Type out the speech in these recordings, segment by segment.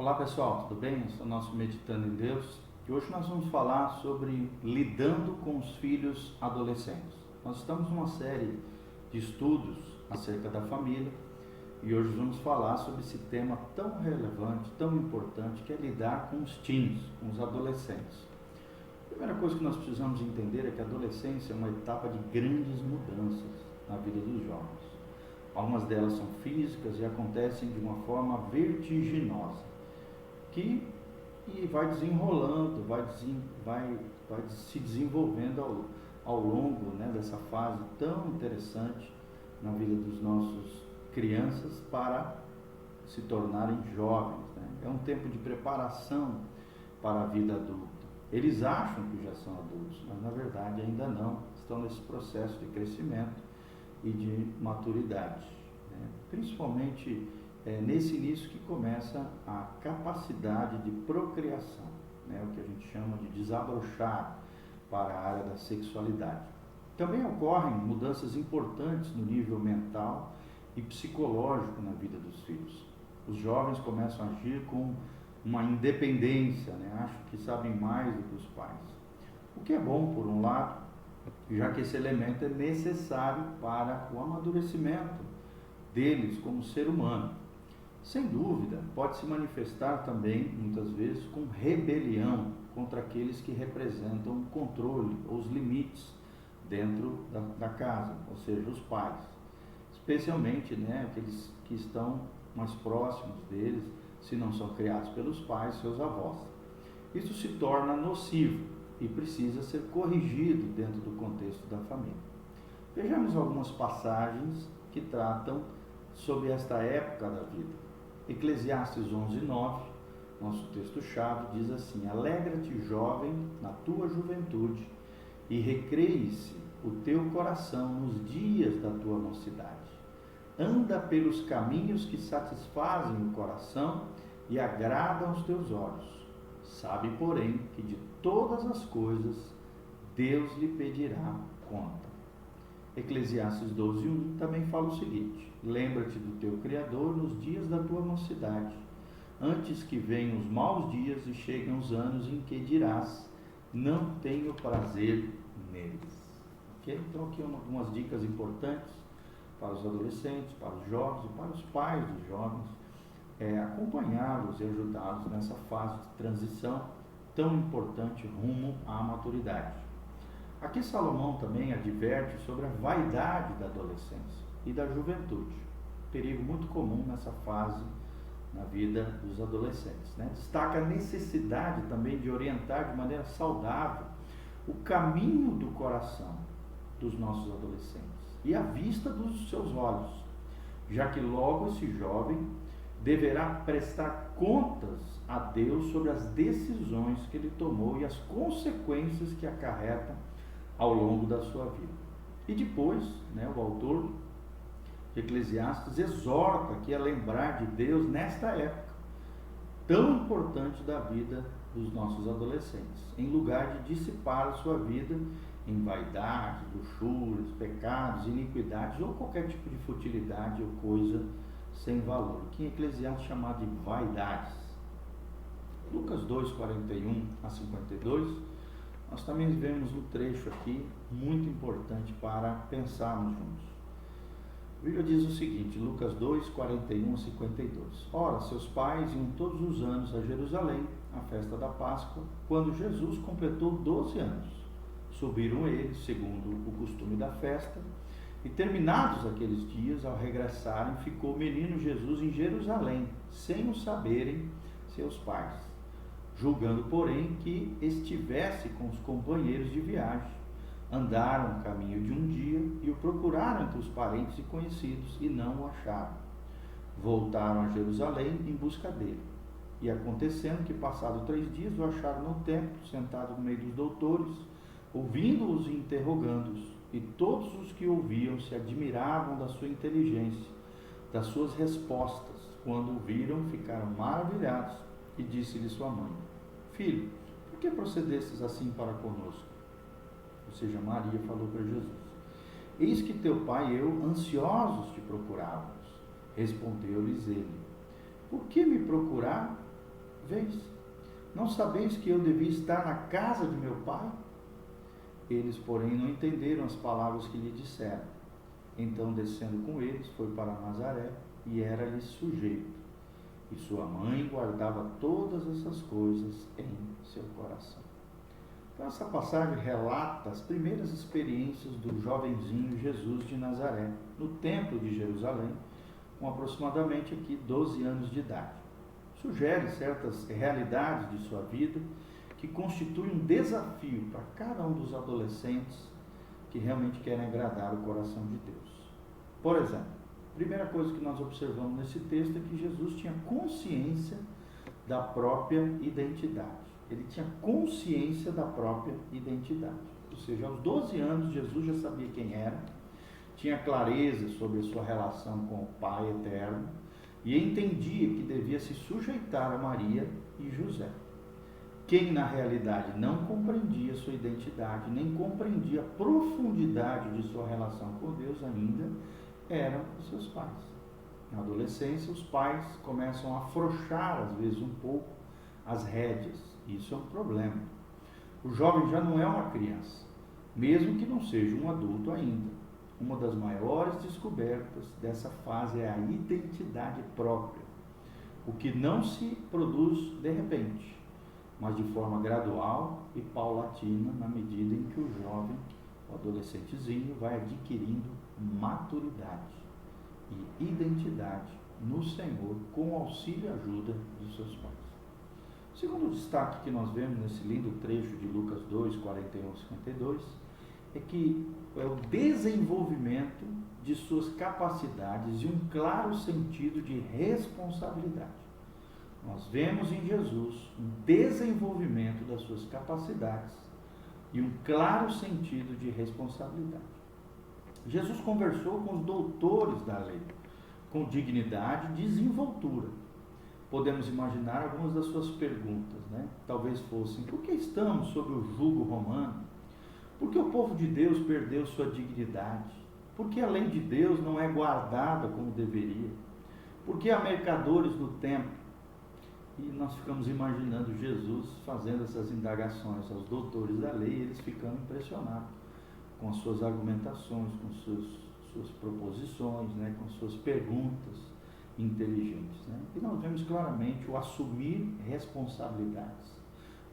Olá pessoal, tudo bem? Esse é o nosso Meditando em Deus e hoje nós vamos falar sobre lidando com os filhos adolescentes. Nós estamos numa série de estudos acerca da família e hoje vamos falar sobre esse tema tão relevante, tão importante, que é lidar com os teens, com os adolescentes. A primeira coisa que nós precisamos entender é que a adolescência é uma etapa de grandes mudanças na vida dos jovens. Algumas delas são físicas e acontecem de uma forma vertiginosa, que vai desenrolando, vai se desenvolvendo ao longo, dessa fase tão interessante na vida dos nossos crianças para se tornarem jovens. É um tempo de preparação para a vida adulta. Eles acham que já são adultos, mas na verdade ainda não, estão nesse processo de crescimento e de maturidade, principalmente nesse início que começa a capacidade de procriação, o que a gente chama de desabrochar para a área da sexualidade. Também ocorrem mudanças importantes no nível mental e psicológico na vida dos filhos. Os jovens começam a agir com uma independência, acham que sabem mais do que os pais. O que é bom, por um lado, já que esse elemento é necessário para o amadurecimento deles como ser humano. Sem dúvida, pode se manifestar também, muitas vezes, com rebelião contra aqueles que representam o controle ou os limites dentro da casa, ou seja, os pais. Especialmente aqueles que estão mais próximos deles, se não são criados pelos pais, seus avós. Isso se torna nocivo e precisa ser corrigido dentro do contexto da família. Vejamos algumas passagens que tratam sobre esta época da vida. Eclesiastes 11:9, nosso texto-chave, diz assim: alegra-te, jovem, na tua juventude, e recreie-se o teu coração nos dias da tua mocidade. Anda pelos caminhos que satisfazem o coração e agradam os teus olhos. Sabe, porém, que de todas as coisas Deus lhe pedirá conta. Eclesiastes 12:1 também fala o seguinte: lembra-te do teu Criador nos dias da tua mocidade, antes que venham os maus dias e cheguem os anos em que dirás, não tenho prazer neles. Okay? Então aqui algumas dicas importantes para os adolescentes, para os jovens e para os pais dos jovens, acompanhá-los e ajudá-los nessa fase de transição tão importante rumo à maturidade. Aqui Salomão também adverte sobre a vaidade da adolescência e da juventude, perigo muito comum nessa fase na vida dos adolescentes. Destaca a necessidade também de orientar de maneira saudável o caminho do coração dos nossos adolescentes e a vista dos seus olhos, já que logo esse jovem deverá prestar contas a Deus sobre as decisões que ele tomou e as consequências que acarretam ao longo da sua vida. E depois, o autor de Eclesiastes exorta aqui a lembrar de Deus nesta época tão importante da vida dos nossos adolescentes, em lugar de dissipar a sua vida em vaidade, luxúrias, pecados, iniquidades ou qualquer tipo de futilidade ou coisa sem valor, que em Eclesiastes é chamado de vaidades. Lucas 2:41 a 52, nós também vemos um trecho aqui muito importante para pensarmos juntos. A Bíblia diz o seguinte, Lucas 2:41 a 52. Ora, seus pais iam todos os anos a Jerusalém, à festa da Páscoa, quando Jesus completou 12 anos. Subiram eles, segundo o costume da festa, e terminados aqueles dias, ao regressarem, ficou o menino Jesus em Jerusalém, sem o saberem seus pais, julgando, porém, que estivesse com os companheiros de viagem. Andaram o caminho de um dia e o procuraram entre os parentes e conhecidos, e não o acharam. Voltaram a Jerusalém em busca dele. E acontecendo que, passados 3 dias, o acharam no templo, sentado no meio dos doutores, ouvindo-os e interrogando-os. E todos os que ouviam se admiravam da sua inteligência, das suas respostas. Quando o viram, ficaram maravilhados, e disse-lhe sua mãe: Filho, por que procedestes assim para conosco? Ou seja, Maria falou para Jesus: Eis que teu pai e eu, ansiosos, te procurávamos. Respondeu-lhes ele: Por que me procurar? vez? Não sabeis que eu devia estar na casa de meu pai? Eles, porém, não entenderam as palavras que lhe disseram. Então, descendo com eles, foi para Nazaré e era-lhe sujeito. E sua mãe guardava todas essas coisas em seu coração. Então, essa passagem relata as primeiras experiências do jovenzinho Jesus de Nazaré, no templo de Jerusalém, com aproximadamente aqui 12 anos de idade. Sugere certas realidades de sua vida que constituem um desafio para cada um dos adolescentes que realmente querem agradar o coração de Deus. Por exemplo, a primeira coisa que nós observamos nesse texto é que Jesus tinha consciência da própria identidade. Ele tinha consciência da própria identidade. Ou seja, aos 12 anos, Jesus já sabia quem era, tinha clareza sobre a sua relação com o Pai eterno e entendia que devia se sujeitar a Maria e José. Quem, na realidade, não compreendia sua identidade, nem compreendia a profundidade de sua relação com Deus ainda, eram os seus pais. Na adolescência, os pais começam a afrouxar, às vezes, um pouco as rédeas. Isso é um problema. O jovem já não é uma criança, mesmo que não seja um adulto ainda. Uma das maiores descobertas dessa fase é a identidade própria, o que não se produz de repente, mas de forma gradual e paulatina, na medida em que o jovem, o adolescentezinho, vai adquirindo maturidade e identidade no Senhor com o auxílio e ajuda dos seus pais. O segundo destaque que nós vemos nesse lindo trecho de Lucas 2, 41 e 52 é que é o desenvolvimento de suas capacidades e um claro sentido de responsabilidade. Nós vemos em Jesus um desenvolvimento das suas capacidades e um claro sentido de responsabilidade. Jesus conversou com os doutores da lei, com dignidade e desenvoltura. Podemos imaginar algumas das suas perguntas, né? Talvez fossem: por que estamos sob o jugo romano? Por que o povo de Deus perdeu sua dignidade? Por que a lei de Deus não é guardada como deveria? Por que há mercadores no templo? E nós ficamos imaginando Jesus fazendo essas indagações aos doutores da lei, e eles ficando impressionados com as suas argumentações, com suas proposições, né? Com suas perguntas inteligentes, né? E nós vemos claramente o assumir responsabilidades,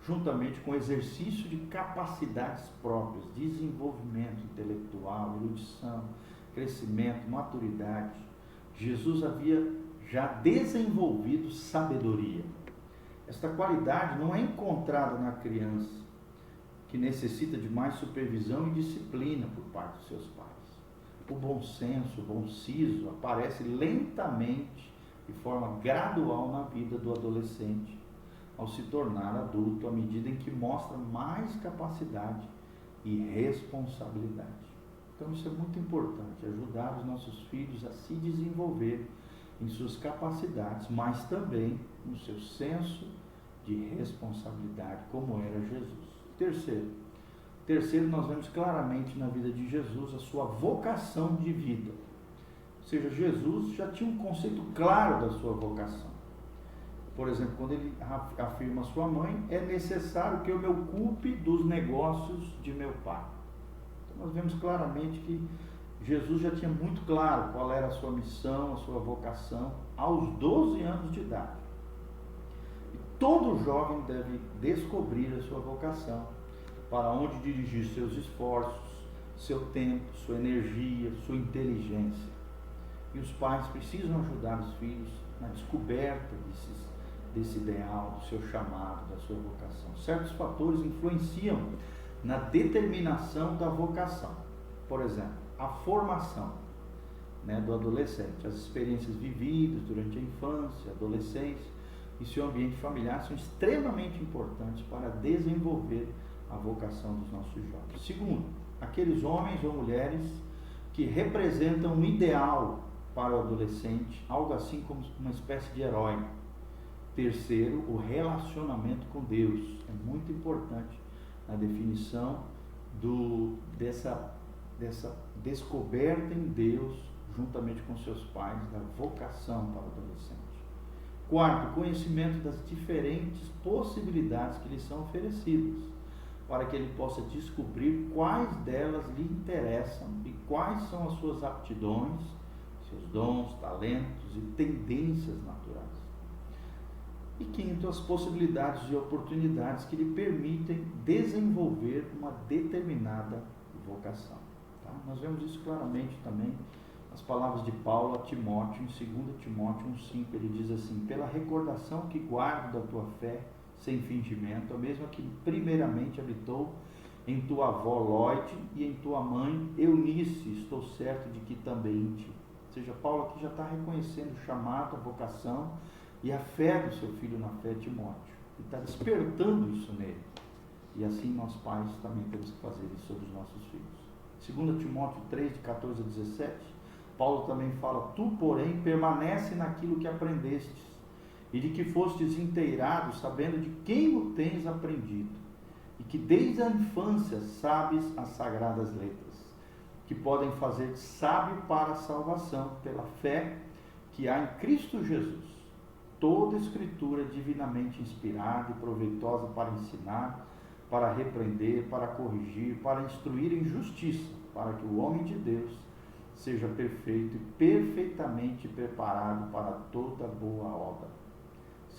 juntamente com o exercício de capacidades próprias, desenvolvimento intelectual, erudição, crescimento, maturidade. Jesus havia já desenvolvido sabedoria. Esta qualidade não é encontrada na criança, que necessita de mais supervisão e disciplina por parte dos seus pais. O bom senso, o bom siso aparece lentamente, de forma gradual na vida do adolescente, ao se tornar adulto, à medida em que mostra mais capacidade e responsabilidade. Então isso é muito importante, ajudar os nossos filhos a se desenvolver em suas capacidades, mas também no seu senso de responsabilidade, como era Jesus. Terceiro, nós vemos claramente na vida de Jesus a sua vocação de vida. Ou seja, Jesus já tinha um conceito claro da sua vocação. Por exemplo, quando ele afirma a sua mãe: é necessário que eu me ocupe dos negócios de meu pai. Então nós vemos claramente que Jesus já tinha muito claro qual era a sua missão, a sua vocação, aos 12 anos de idade. E todo jovem deve descobrir a sua vocação, para onde dirigir seus esforços, seu tempo, sua energia, sua inteligência. E os pais precisam ajudar os filhos na descoberta desse ideal, do seu chamado, da sua vocação. Certos fatores influenciam na determinação da vocação. Por exemplo, a formação, né, do adolescente, as experiências vividas durante a infância, a adolescência e seu ambiente familiar são extremamente importantes para desenvolver a vocação dos nossos jovens. Segundo, aqueles homens ou mulheres que representam um ideal para o adolescente, algo assim como uma espécie de herói. Terceiro, o relacionamento com Deus. É muito importante na definição dessa descoberta em Deus, juntamente com seus pais, da vocação para o adolescente. Quarto, conhecimento das diferentes possibilidades que lhe são oferecidas, para que ele possa descobrir quais delas lhe interessam e quais são as suas aptidões, seus dons, talentos e tendências naturais. E quinto, as possibilidades e oportunidades que lhe permitem desenvolver uma determinada vocação. Tá? Nós vemos isso claramente também nas palavras de Paulo a Timóteo, em 2 Timóteo 1,5, ele diz assim: pela recordação que guardo da tua fé sem fingimento, a mesma que primeiramente habitou em tua avó Loide e em tua mãe Eunice, estou certo de que também em ti. Ou seja, Paulo aqui já está reconhecendo o chamado, a vocação e a fé do seu filho na fé, Timóteo. E está despertando isso nele. E assim nós pais também temos que fazer isso sobre os nossos filhos. 2 Timóteo 3, de 14 a 17, Paulo também fala: tu, porém, permanece naquilo que aprendestes, e de que fostes inteirado, sabendo de quem o tens aprendido, e que desde a infância sabes as sagradas letras, que podem fazer-te sábio para a salvação, pela fé que há em Cristo Jesus. Toda escritura é divinamente inspirada e proveitosa para ensinar, para repreender, para corrigir, para instruir em justiça, para que o homem de Deus seja perfeito e perfeitamente preparado para toda boa obra.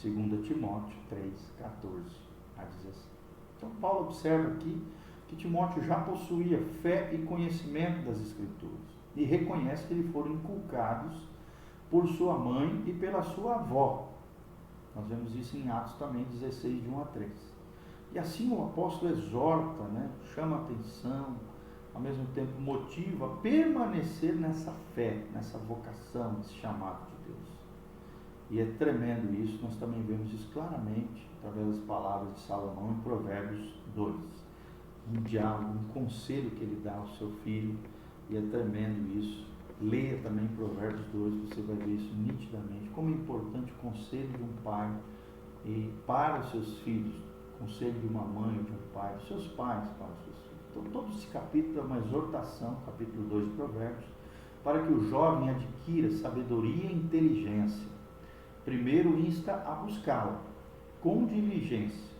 2 Timóteo 3, 14 a 16. Então Paulo observa aqui que Timóteo já possuía fé e conhecimento das Escrituras e reconhece que lhe foram inculcados por sua mãe e pela sua avó. Nós vemos isso em Atos também 16, de 1 a 3. E assim o apóstolo exorta, chama atenção, ao mesmo tempo motiva a permanecer nessa fé, nessa vocação, nesse chamado de Deus. E é tremendo isso, nós também vemos isso claramente através das palavras de Salomão em Provérbios 2. Um diálogo, um conselho que ele dá ao seu filho, e é tremendo isso. Leia também Provérbios 2, você vai ver isso nitidamente, como é importante o conselho de um pai e para os seus filhos, o conselho de uma mãe ou de um pai, dos seus pais para os seus filhos. Então todo esse capítulo é uma exortação, capítulo 2 de Provérbios, para que o jovem adquira sabedoria e inteligência. Primeiro insta a buscá-la com diligência,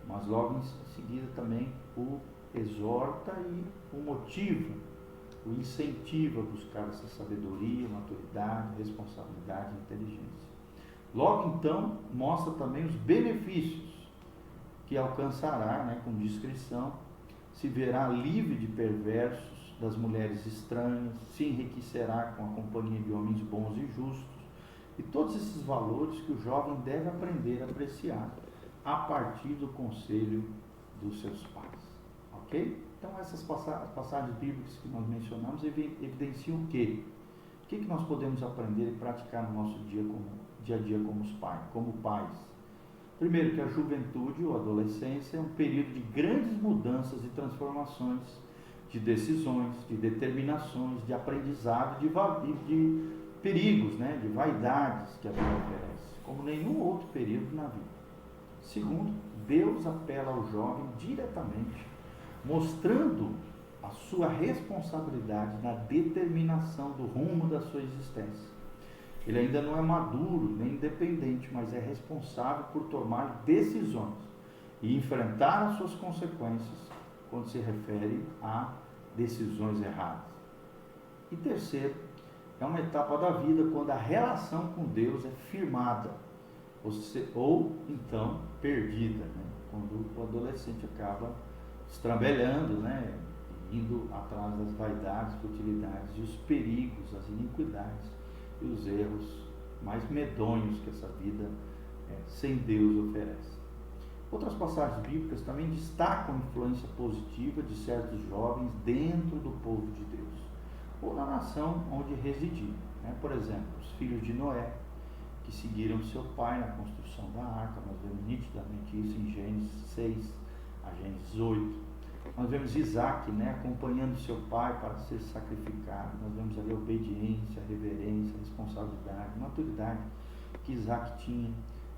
mas logo em seguida também o exorta e o motiva, o incentiva a buscar essa sabedoria, maturidade, responsabilidade e inteligência. Logo então, mostra também os benefícios que alcançará, com discrição, se verá livre de perversos, das mulheres estranhas, se enriquecerá com a companhia de homens bons e justos, e todos esses valores que o jovem deve aprender a apreciar a partir do conselho dos seus pais. Ok? Então essas passagens bíblicas que nós mencionamos evidenciam o quê? O que nós podemos aprender e praticar no nosso dia a dia como pais? Primeiro, que a juventude ou adolescência é um período de grandes mudanças e transformações, de decisões, de determinações, de aprendizado, de perigos, de vaidades que a vida oferece, como nenhum outro período na vida. Segundo, Deus apela ao jovem diretamente, mostrando a sua responsabilidade na determinação do rumo da sua existência. Ele ainda não é maduro nem independente, mas é responsável por tomar decisões e enfrentar as suas consequências quando se refere a decisões erradas. E terceiro, é uma etapa da vida quando a relação com Deus é firmada, ou então perdida, quando o adolescente acaba estrambelhando, indo atrás das vaidades, futilidades e os perigos, as iniquidades e os erros mais medonhos que essa vida sem Deus oferece. Outras passagens bíblicas também destacam a influência positiva de certos jovens dentro do povo de Deus, ou na nação onde residiam. Por exemplo, os filhos de Noé, que seguiram seu pai na construção da arca. Nós vemos nitidamente isso em Gênesis 6 a Gênesis 8. Nós vemos Isaac, acompanhando seu pai para ser sacrificado. Nós vemos ali a obediência, a reverência, a responsabilidade, a maturidade que Isaac tinha,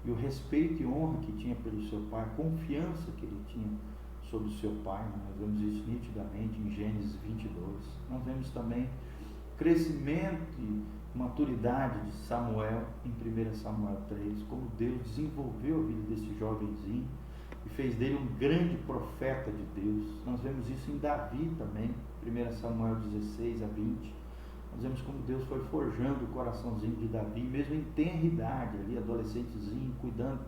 e o respeito e honra que tinha pelo seu pai, a confiança que ele tinha sobre o seu pai. Nós vemos isso nitidamente em Gênesis 22. Nós vemos também crescimento maturidade de Samuel em 1 Samuel 3, como Deus desenvolveu a vida desse jovenzinho e fez dele um grande profeta de Deus. Nós vemos isso em Davi também, 1 Samuel 16 a 20. Nós vemos como Deus foi forjando o coraçãozinho de Davi, mesmo em tenra idade, ali, adolescentezinho, cuidando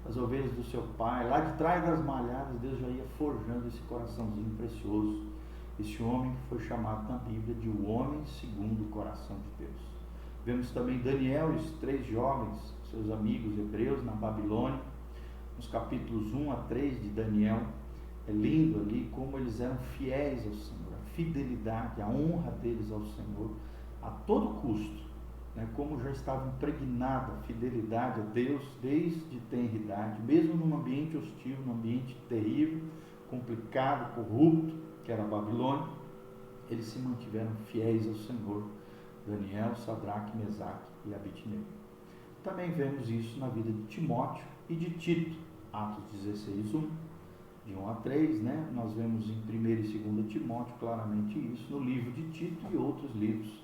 das ovelhas do seu pai. Lá de trás das malhadas, Deus já ia forjando esse coraçãozinho precioso. Esse homem que foi chamado na Bíblia de o homem segundo o coração de Deus. Vemos também Daniel e os 3 jovens, seus amigos hebreus, na Babilônia. Nos capítulos 1 a 3 de Daniel, é lindo ali como eles eram fiéis ao Senhor, a fidelidade, a honra deles ao Senhor, a todo custo, né? Como já estava impregnada a fidelidade a Deus desde tenra idade, mesmo num ambiente hostil, num ambiente terrível, complicado, corrupto, que era a Babilônia, eles se mantiveram fiéis ao Senhor. Daniel, Sadraque, Mesaque e Abednego. Também vemos isso na vida de Timóteo e de Tito, Atos 16, 1, de 1 a 3, né? Nós vemos em 1 e 2 Timóteo claramente isso, no livro de Tito e outros livros.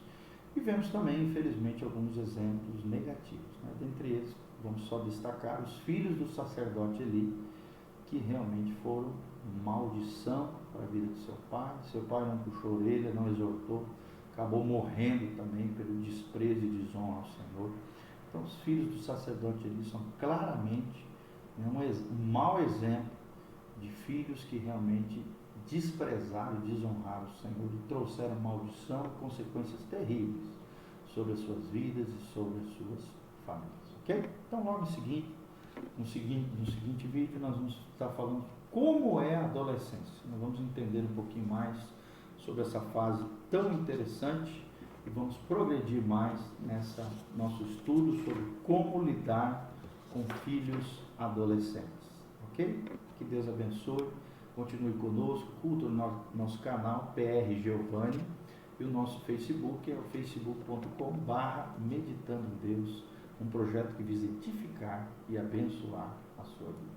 E vemos também, infelizmente, alguns exemplos negativos, né? Dentre eles, vamos só destacar os filhos do sacerdote Eli, que realmente foram maldição para a vida de seu pai não puxou a orelha, não exortou, acabou morrendo também pelo desprezo e desonra ao Senhor. Então os filhos do sacerdote Eli são claramente, né, um mau exemplo de filhos que realmente desprezaram e desonraram o Senhor e trouxeram maldição e consequências terríveis sobre as suas vidas e sobre as suas famílias, ok? Então logo no seguinte vídeo nós vamos estar falando como é a adolescência. Nós vamos entender um pouquinho mais sobre essa fase tão interessante e vamos progredir mais nessa nosso estudo sobre como lidar com filhos adolescentes, ok? Que Deus abençoe, continue conosco, culto no nosso canal PR Giovanni e o nosso Facebook é o facebook.com/meditando em Deus, um projeto que visa edificar e abençoar a sua vida.